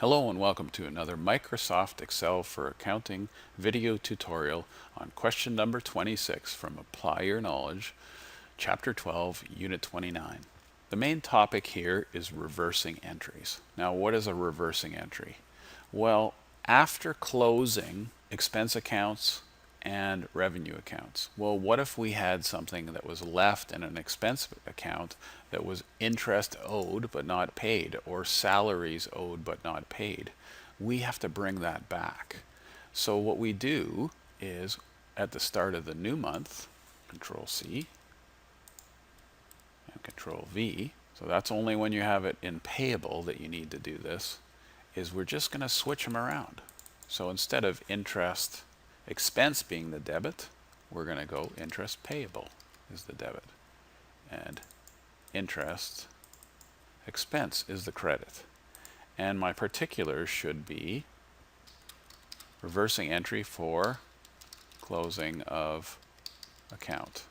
Hello and welcome to another Microsoft Excel for Accounting video tutorial on question number 26 from Apply Your Knowledge, Chapter 12, Unit 29. The main topic here is reversing entries. Now, what is a reversing entry? Well, after closing expense accounts and revenue accounts. Well, what if we had something that was left in an expense account that was interest owed but not paid, or salaries owed but not paid? We have to bring that back. So what we do is at the start of the new month, Control C and Control V, so that's only when you have it in payable that you need to do this, is we're just going to switch them around. So instead of interest expense being the debit, we're going to go interest payable is the debit, and interest expense is the credit. And my particulars should be reversing entry for closing of account.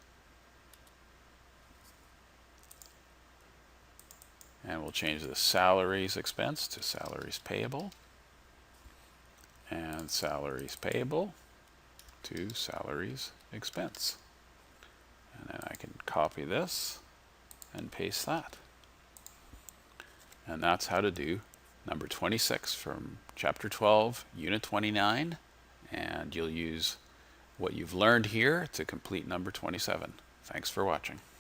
And we'll change the salaries expense to salaries payable, and salaries payable to salaries expense. And then I can copy this and paste that. And that's how to do number 26 from Chapter 12, Unit 29. And you'll use what you've learned here to complete number 27. Thanks for watching.